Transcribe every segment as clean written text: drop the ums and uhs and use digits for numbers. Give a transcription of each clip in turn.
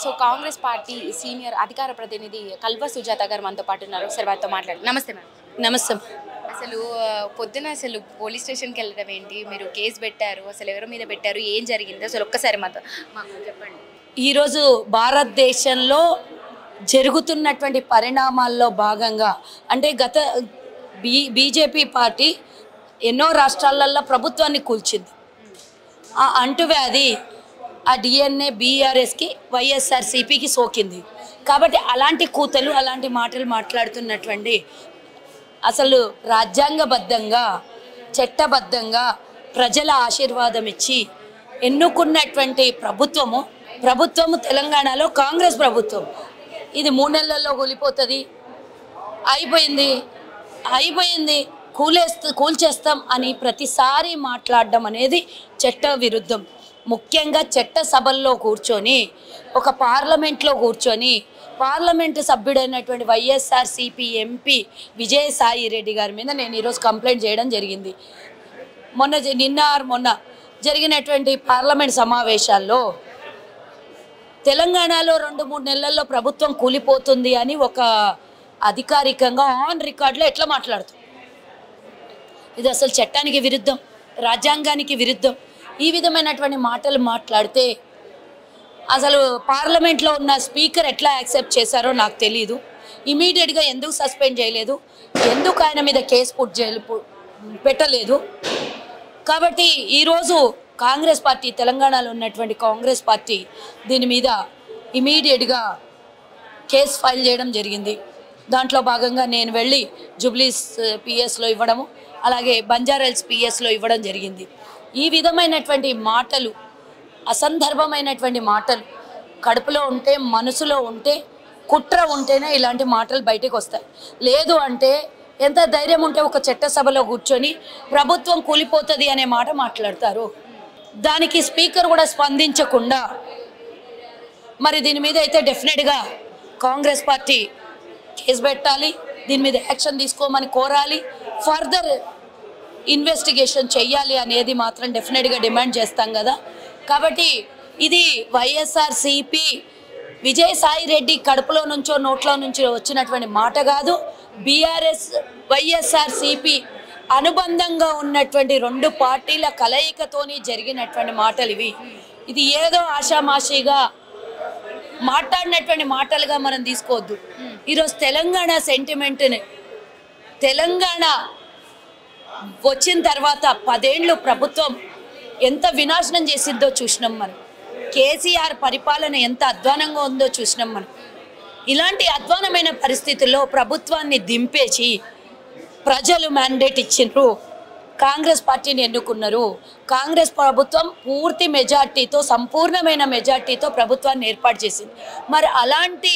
So Congress party senior అధికార ప్రతినిధి కల్వ సుజాత గారు మనతో పాటు ఉన్నారు. ఒకసారి వారితో మాట్లాడు. నమస్తే మ్యామ్. నమస్తే. అసలు పొద్దున అసలు పోలీస్ స్టేషన్కి వెళ్ళడం ఏంటి, మీరు కేసు పెట్టారు, అసలు ఎవరి మీద పెట్టారు, ఏం జరిగింది అసలు ఒక్కసారి మాకు చెప్పండి. ఈరోజు భారతదేశంలో జరుగుతున్నటువంటి పరిణామాల్లో భాగంగా అంటే బీజేపీ పార్టీ ఎన్నో రాష్ట్రాలలో ప్రభుత్వాన్ని కూల్చింది. ఆ అంటువ్యాధి ఆ డిఎన్ఏ బీఆర్ఎస్కి వైఎస్ఆర్సీపీకి సోకింది. కాబట్టి అలాంటి కూతలు అలాంటి మాటలు మాట్లాడుతున్నటువంటి అసలు రాజ్యాంగబద్ధంగా చట్టబద్ధంగా ప్రజల ఆశీర్వాదం ఇచ్చి ఎన్నుకున్నటువంటి ప్రభుత్వము తెలంగాణలో కాంగ్రెస్ ప్రభుత్వం. ఇది 3 నెలల్లో కూలిపోతుంది, అయిపోయింది కూల్చేస్తాం అని ప్రతిసారి మాట్లాడడం అనేది చట్ట విరుద్ధం. ముఖ్యంగా చట్ట సభల్లో కూర్చొని ఒక పార్లమెంట్లో కూర్చొని పార్లమెంటు సభ్యుడైనటువంటి వైఎస్ఆర్సీపీ ఎంపీ విజయసాయి రెడ్డి గారి మీద నేను ఈరోజు కంప్లైంట్ చేయడం జరిగింది. మొన్న జరిగినటువంటి పార్లమెంట్ సమావేశాల్లో తెలంగాణలో 2-3 నెలల్లో ప్రభుత్వం కూలిపోతుంది అని ఒక అధికారికంగా ఆన్ రికార్డులో ఎట్లా మాట్లాడుతుంది? ఇది అసలు చట్టానికి విరుద్ధం, రాజ్యాంగానికి విరుద్ధం. ఈ విధమైనటువంటి మాటలు మాట్లాడితే అసలు పార్లమెంట్లో ఉన్న స్పీకర్ ఎట్లా యాక్సెప్ట్ చేశారో నాకు తెలియదు. ఇమీడియట్గా ఎందుకు సస్పెండ్ చేయలేదు, ఎందుకు ఆయన మీద కేసు పెట్టలేదు? కాబట్టి ఈరోజు కాంగ్రెస్ పార్టీ, తెలంగాణలో ఉన్నటువంటి కాంగ్రెస్ పార్టీ దీని మీద ఇమీడియట్గా కేసు ఫైల్ చేయడం జరిగింది. దాంట్లో భాగంగా నేను వెళ్ళి జూబ్లీస్ పిఎస్లో ఇవ్వడము, అలాగే బంజారాహిల్స్ పిఎస్లో ఇవ్వడం జరిగింది. ఈ విధమైనటువంటి మాటలు, అసందర్భమైనటువంటి మాటలు కడుపులో ఉంటే, మనసులో ఉంటే, కుట్ర ఉంటేనే ఇలాంటి మాటలు బయటకు వస్తాయి. లేదు అంటే ఎంత ధైర్యం ఉంటే ఒక చట్టసభలో కూర్చొని ప్రభుత్వం కూలిపోతుంది అనే మాట మాట్లాడతారు. దానికి స్పీకర్ కూడా స్పందించకుండా మరి దీని మీద అయితే డెఫినెట్గా కాంగ్రెస్ పార్టీ కేసు పెట్టాలి, దీని మీద యాక్షన్ తీసుకోమని కోరాలి, ఫర్దర్ ఇన్వెస్టిగేషన్ చెయ్యాలి అనేది మాత్రం డెఫినెట్గా డిమాండ్ చేస్తాం కదా. కాబట్టి ఇది వైఎస్ఆర్సీపీ విజయసాయి రెడ్డి కడుపులో నుంచో నోట్లో నుంచి వచ్చినటువంటి మాట కాదు. బీఆర్ఎస్ వైఎస్ఆర్సీపీ అనుబంధంగా ఉన్నటువంటి 2 పార్టీల కలయికతోని జరిగినటువంటి మాటలు ఇవి. ఇది ఏదో ఆషామాషిగా మాట్లాడినటువంటి మాటలుగా మనం తీసుకోవద్దు. ఈరోజు తెలంగాణ సెంటిమెంట్ని, తెలంగాణ వచ్చిన తర్వాత 10 ఏళ్ళు ప్రభుత్వం ఎంత వినాశనం చేసిద్దో చూసినాం మనం. కేసీఆర్ పరిపాలన ఎంత అధ్వానంగా ఉందో చూసినాం మనం. ఇలాంటి అధ్వానమైన పరిస్థితుల్లో ప్రభుత్వాన్ని దింపేసి ప్రజలు మ్యాండేట్ ఇచ్చిండ్రు, కాంగ్రెస్ పార్టీని ఎన్నుకున్నారు. కాంగ్రెస్ ప్రభుత్వం పూర్తి మెజార్టీతో, సంపూర్ణమైన మెజార్టీతో ప్రభుత్వాన్ని ఏర్పాటు చేసింది. మరి అలాంటి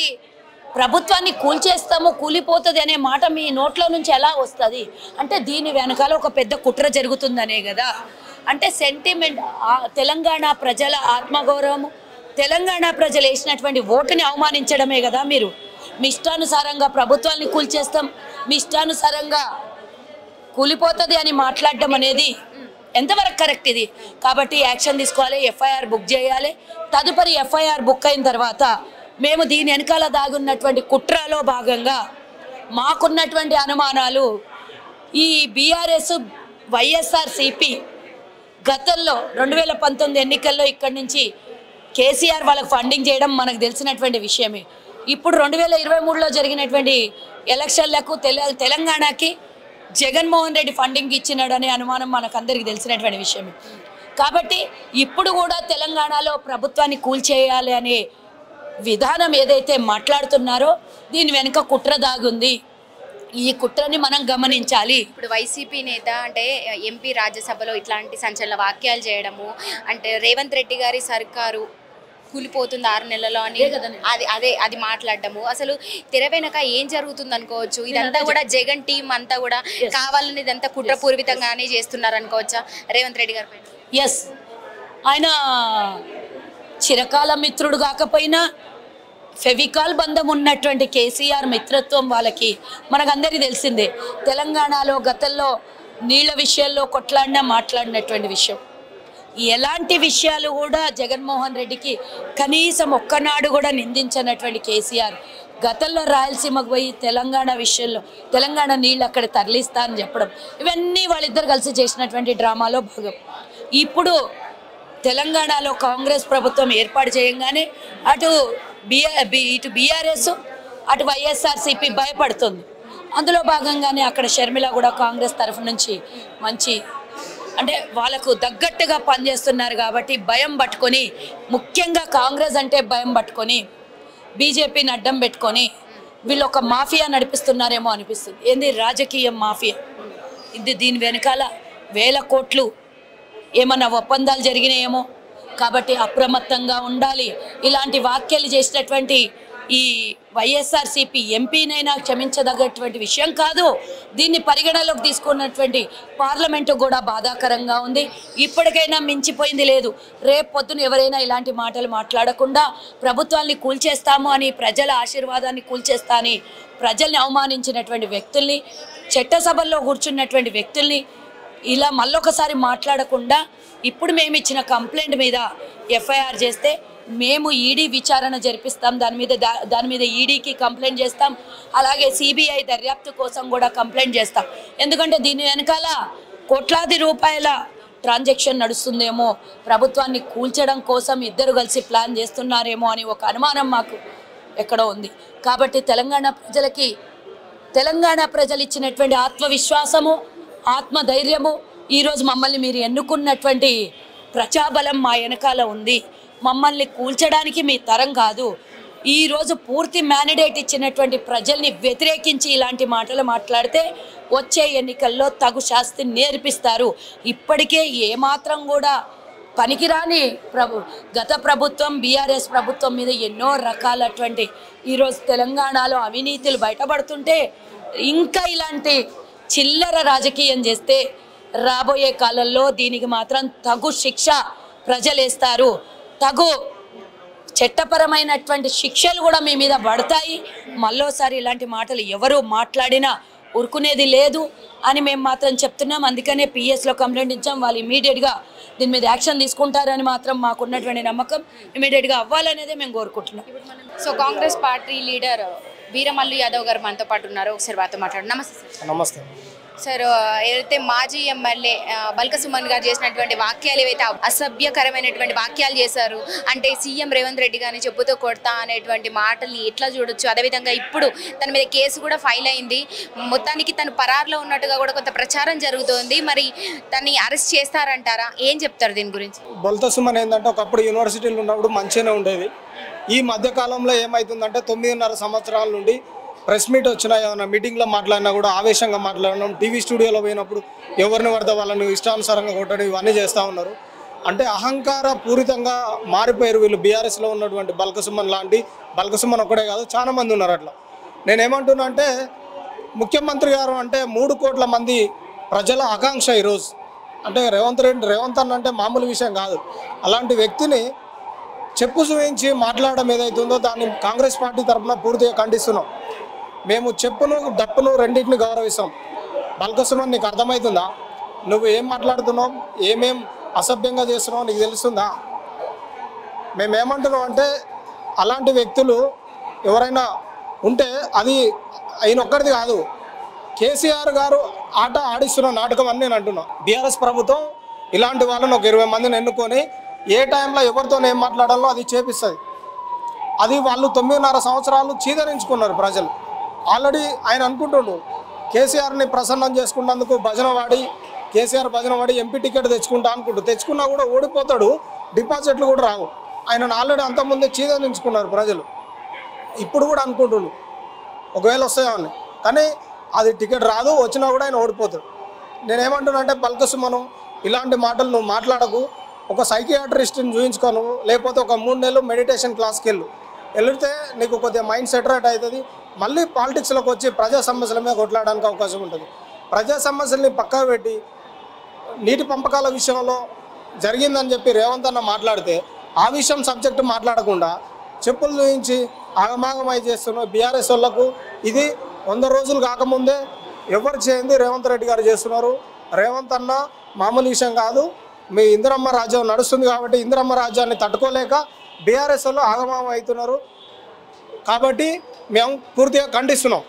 ప్రభుత్వాన్ని కూల్చేస్తాము, కూలిపోతుంది అనే మాట మీ నోట్లో నుంచి ఎలా వస్తుంది? అంటే దీని వెనకాల ఒక పెద్ద కుట్ర జరుగుతుందనే కదా. అంటే సెంటిమెంట్, తెలంగాణ ప్రజల ఆత్మగౌరవము, తెలంగాణ ప్రజలు వేసినటువంటి ఓటుని అవమానించడమే కదా. మీరు మీ ఇష్టానుసారంగా ప్రభుత్వాన్ని కూల్చేస్తాం, మీ ఇష్టానుసారంగా కూలిపోతుంది అని మాట్లాడడం అనేది ఎంతవరకు కరెక్ట్ ఇది? కాబట్టి యాక్షన్ తీసుకోవాలి, ఎఫ్ఐఆర్ బుక్ చేయాలి. తదుపరి ఎఫ్ఐఆర్ బుక్ అయిన తర్వాత మేము దీని వెనకాల దాగున్నటువంటి కుట్రలో భాగంగా మాకున్నటువంటి అనుమానాలు, ఈ బీఆర్ఎస్ వైఎస్ఆర్సీపీ గతంలో 2019 ఎన్నికల్లో ఇక్కడి నుంచి కేసీఆర్ వాళ్ళకు ఫండింగ్ చేయడం మనకు తెలిసినటువంటి విషయమే. ఇప్పుడు 2023లో జరిగినటువంటి ఎలక్షన్లకు తెలంగాణకి జగన్మోహన్ రెడ్డి ఫండింగ్ ఇచ్చినాడనే అనుమానం మనకందరికీ తెలిసినటువంటి విషయమే. కాబట్టి ఇప్పుడు కూడా తెలంగాణలో ప్రభుత్వాన్ని కూల్చేయాలి అనే విధానం ఏదైతే మాట్లాడుతున్నారో దీని వెనుక కుట్ర దాగుంది. ఈ కుట్రని మనం గమనించాలి. ఇప్పుడు వైసీపీ నేత అంటే ఎంపీ రాజ్యసభలో ఇట్లాంటి సంచలన వాక్యాలు చేయడము, అంటే రేవంత్ రెడ్డి గారి సర్కారు కూలిపోతుంది 6 నెలల్లో అని అది మాట్లాడడము, అసలు తెర వెనక ఏం జరుగుతుంది అనుకోవచ్చు? ఇదంతా కూడా జగన్ టీం అంతా కూడా కావాలని ఇదంతా కుట్రపూర్వితంగానే చేస్తున్నారు అనుకోవచ్చా రేవంత్ రెడ్డి గారి పైన? ఎస్, ఆయన చిరకాల మిత్రుడు కాకపోయినా ఫెవికాల్ బంధం ఉన్నటువంటి కేసీఆర్ మిత్రత్వం వాళ్ళకి మనకందరికీ తెలిసిందే. తెలంగాణలో గతంలో నీళ్ల విషయాల్లో కొట్లాడినా మాట్లాడినటువంటి విషయం. ఎలాంటి విషయాలు కూడా జగన్మోహన్ రెడ్డికి కనీసం ఒక్కనాడు కూడా నిందించినటువంటి కేసీఆర్ గతంలో రాయలసీమకు పోయి తెలంగాణ విషయంలో తెలంగాణ నీళ్ళు అక్కడ తరలిస్తా అని చెప్పడం ఇవన్నీ వాళ్ళిద్దరు కలిసి చేసినటువంటి డ్రామాలో భాగం. ఇప్పుడు తెలంగాణలో కాంగ్రెస్ ప్రభుత్వం ఏర్పాటు చేయగానే ఇటు బీఆర్ఎస్ అటు వైఎస్ఆర్సీపీ భయపడుతుంది. అందులో భాగంగానే అక్కడ షర్మిల కూడా కాంగ్రెస్ తరఫు నుంచి మంచి అంటే వాళ్ళకు తగ్గట్టుగా పనిచేస్తున్నారు కాబట్టి భయం పట్టుకొని, ముఖ్యంగా కాంగ్రెస్ అంటే భయం పట్టుకొని బీజేపీని అడ్డం పెట్టుకొని వీళ్ళు ఒక మాఫియా నడిపిస్తున్నారేమో అనిపిస్తుంది. ఏంది రాజకీయ మాఫియా ఇది. దీని వెనకాల వేల కోట్లు ఏమన్నా ఒప్పందాలు జరిగినాయేమో. కాబట్టి అప్రమత్తంగా ఉండాలి. ఇలాంటి వ్యాఖ్యలు చేసినటువంటి ఈ వైఎస్ఆర్సీపీ ఎంపీనైనా క్షమించదగ్గటువంటి విషయం కాదు. దీన్ని పరిగణలోకి తీసుకున్నటువంటి పార్లమెంటు కూడా బాధాకరంగా ఉంది. ఇప్పటికైనా మించిపోయింది లేదు. రేపు పొద్దున ఎవరైనా ఇలాంటి మాటలు మాట్లాడకుండా ప్రభుత్వాన్ని కూల్చేస్తాము అని, ప్రజల ఆశీర్వాదాన్ని కూల్చేస్తా అని ప్రజల్ని అవమానించినటువంటి వ్యక్తుల్ని, చట్టసభల్లో కూర్చున్నటువంటి వ్యక్తుల్ని ఇలా మళ్ళొకసారి మాట్లాడకుండా ఇప్పుడు మేము ఇచ్చిన కంప్లైంట్ మీద ఎఫ్ఐఆర్ చేస్తే మేము ఈడీ విచారణ జరిపిస్తాం. దాని మీద ఈడీకి కంప్లైంట్ చేస్తాం. అలాగే సిబిఐ దర్యాప్తు కోసం కూడా కంప్లైంట్ చేస్తాం. ఎందుకంటే దీని వెనకాల కోట్లాది రూపాయల ట్రాన్సాక్షన్ నడుస్తుందేమో, ప్రభుత్వాన్ని కూల్చడం కోసం ఇద్దరు కలిసి ప్లాన్ చేస్తున్నారేమో అని ఒక అనుమానం మాకు ఎక్కడో ఉంది. కాబట్టి తెలంగాణ ప్రజలు ఇచ్చినటువంటి ఆత్మవిశ్వాసము, ఆత్మధైర్యము, ఈరోజు మమ్మల్ని మీరు ఎన్నుకున్నటువంటి ప్రజాబలం మా వెనకాల ఉంది. మమ్మల్ని కూల్చడానికి మీ తరం కాదు. ఈరోజు పూర్తి మ్యాండేట్ ఇచ్చినటువంటి ప్రజల్ని వ్యతిరేకించి ఇలాంటి మాటలు మాట్లాడితే వచ్చే ఎన్నికల్లో తగు శాస్తి నేర్పిస్తారు. ఇప్పటికే ఏమాత్రం కూడా పనికిరాని గత ప్రభుత్వం బీఆర్ఎస్ ప్రభుత్వం మీద ఎన్నో రకాలటువంటి ఈరోజు తెలంగాణలో అవినీతులు బయటపడుతుంటే ఇంకా ఇలాంటి చిల్లర రాజకీయం చేస్తే రాబోయే కాలంలో దీనికి మాత్రం తగు శిక్ష ప్రజలేస్తారు. తగు చట్టపరమైనటువంటి శిక్షలు కూడా మీ మీద పడతాయి. మళ్ళోసారి ఇలాంటి మాటలు ఎవరు మాట్లాడినా ఊరుకునేది లేదు అని మేము మాత్రం చెప్తున్నాం. అందుకనే పిఎస్లో కంప్లైంట్ ఇచ్చాం. వాళ్ళు ఇమీడియట్గా దీని మీద యాక్షన్ తీసుకుంటారని మాత్రం మాకున్నటువంటి నమ్మకం. ఇమీడియట్గా అవ్వాలనేదే మేము కోరుకుంటున్నాం. So Congress party leader Veeramallu Yadav గారు మనతో పాటు ఉన్నారు. ఒకసారి వారితో మాట్లాడు. నమస్తే సార్. నమస్తే సార్. ఏదైతే మాజీ ఎమ్మెల్యే బల్క సుమన్ గారు చేసినటువంటి వాక్యాలు ఏవైతే అసభ్యకరమైనటువంటి వాక్యాలు చేశారు అంటే సీఎం రేవంత్ రెడ్డి గారిని చెప్పుతో కొడతా అనేటువంటి మాటల్ని ఎట్లా చూడొచ్చు? అదేవిధంగా ఇప్పుడు తన మీద కేసు కూడా ఫైల్ అయింది. మొత్తానికి తను పరారులో ఉన్నట్టుగా కూడా కొంత ప్రచారం జరుగుతోంది. మరి తన్ని అరెస్ట్ చేస్తారంటారా? ఏం చెప్తారు దీని గురించి? బల్క సుమన్ ఏంటంటే ఒకప్పుడు యూనివర్సిటీలో ఉన్నప్పుడు మంచిగానే ఉండేది. ఈ మధ్యకాలంలో ఏమవుతుందంటే 9.5 సంవత్సరాల నుండి ప్రెస్ మీట్ వచ్చినా, ఏమైనా మీటింగ్లో మాట్లాడినా కూడా ఆవేశంగా మాట్లాడడం, టీవీ స్టూడియోలో పోయినప్పుడు ఎవరిని పడితే వాళ్ళని ఇష్టానుసారంగా కొట్టడం, ఇవన్నీ చేస్తూ ఉన్నారు. అంటే అహంకార పూరితంగా మారిపోయారు వీళ్ళు. బీఆర్ఎస్లో ఉన్నటువంటి బల్క సుమన్ లాంటి, బల్క సుమన్ ఒక్కడే కాదు చాలా మంది ఉన్నారు అట్లా. నేనేమంటున్నా అంటే ముఖ్యమంత్రి గారు అంటే 3 కోట్ల మంది ప్రజల ఆకాంక్ష ఈరోజు. అంటే రేవంత్ అన్న అంటే మామూలు విషయం కాదు. అలాంటి వ్యక్తిని చెప్పు చూపించి మాట్లాడడం ఏదైతుందో దాన్ని కాంగ్రెస్ పార్టీ తరఫున పూర్తిగా ఖండిస్తున్నాం. మేము చెప్పును డప్పును రెండింటిని గౌరవిస్తాం. బల్క సుమన్ నీకు అర్థమవుతుందా? నువ్వు ఏం మాట్లాడుతున్నావు, ఏమేం అసభ్యంగా చేస్తున్నావు నీకు తెలుస్తుందా? మేమేమంటున్నాం అంటే అలాంటి వ్యక్తులు ఎవరైనా ఉంటే అది ఆయన ఒక్కడిది కాదు, కేసీఆర్ గారు ఆట ఆడిస్తున్న నాటకం అని నేను అంటున్నా. బీఆర్ఎస్ ప్రభుత్వం ఇలాంటి వాళ్ళని ఒక 20 మందిని ఎన్నుకొని ఏ టైంలో ఎవరితో ఏం మాట్లాడాలో అది చేపిస్తుంది. అది వాళ్ళు 9.5 సంవత్సరాలు చీదరించుకున్నారు ప్రజలు. ఆల్రెడీ ఆయన అనుకుంటుండు కేసీఆర్ని ప్రసన్నం చేసుకున్నందుకు కేసీఆర్ భజన వాడి ఎంపీ టికెట్ తెచ్చుకున్నా కూడా ఓడిపోతాడు, డిపాజిట్లు కూడా రావు. ఆయనను ఆల్రెడీ అంతకుముందే చీదరించుకున్నారు ప్రజలు. ఇప్పుడు కూడా అనుకుంటుండు ఒకవేళ వస్తాయని, కానీ అది టికెట్ రాదు, వచ్చినా కూడా ఆయన ఓడిపోతాడు. నేనేమంటున్నా అంటే బల్క సుమను ఇలాంటి మాటలు నువ్వు మాట్లాడకు. ఒక సైకియాట్రిస్ట్ని చూయించుకోను, లేకపోతే ఒక 3 నెలలు మెడిటేషన్ క్లాస్కి వెళ్తే నీకు కొద్దిగా మైండ్ సెటరేట్ అవుతుంది. మళ్ళీ పాలిటిక్స్లోకి వచ్చి ప్రజా సమస్యల మీద కొట్లాడడానికి అవకాశం ఉంటుంది. ప్రజా సమస్యల్ని పక్కకు పెట్టి నీటి పంపకాల విషయంలో జరిగిందని చెప్పి రేవంత్ అన్న మాట్లాడితే ఆ విషయం సబ్జెక్టు మాట్లాడకుండా చెప్పులు చూయించి ఆగమాగమై చేస్తున్న బీఆర్ఎస్ వాళ్ళకు ఇది 100 రోజులు కాకముందే ఎవరు చేయండి రేవంత్ రెడ్డి గారు చేస్తున్నారు. రేవంత్ అన్న మామూలు విషయం కాదు. మీ ఇందిరమ్మ రాజ్యం నడుస్తుంది కాబట్టి ఇందిరమ్మ రాజ్యాన్ని తట్టుకోలేక బీఆర్ఎస్ వాళ్ళు ఆగమాగం అవుతున్నారు. కాబట్టి మేము పూర్తిగా ఖండిస్తున్నాం.